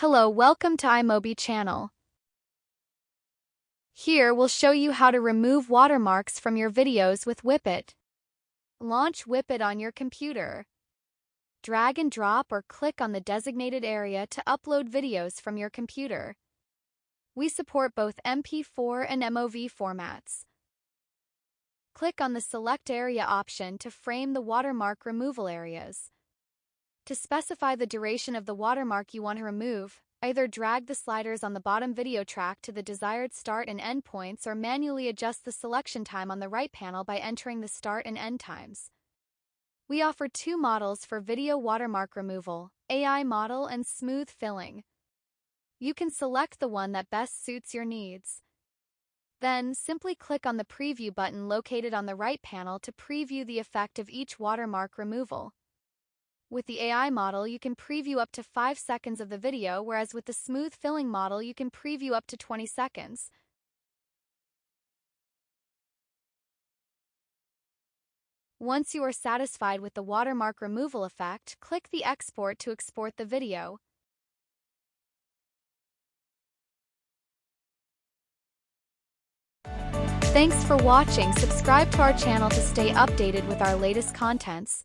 Hello, welcome to iMobi channel. Here we'll show you how to remove watermarks from your videos with Wipit. Launch Wipit on your computer. Drag and drop or click on the designated area to upload videos from your computer. We support both MP4 and MOV formats. Click on the Select Area option to frame the watermark removal areas. To specify the duration of the watermark you want to remove, either drag the sliders on the bottom video track to the desired start and end points or manually adjust the selection time on the right panel by entering the start and end times. We offer two models for video watermark removal, AI model and smooth filling. You can select the one that best suits your needs. Then, simply click on the Preview button located on the right panel to preview the effect of each watermark removal. With the AI model, you can preview up to 5 seconds of the video, whereas with the smooth filling model, you can preview up to 20 seconds. Once you are satisfied with the watermark removal effect, click the Export to export the video. Thanks for watching. Subscribe to our channel to stay updated with our latest contents.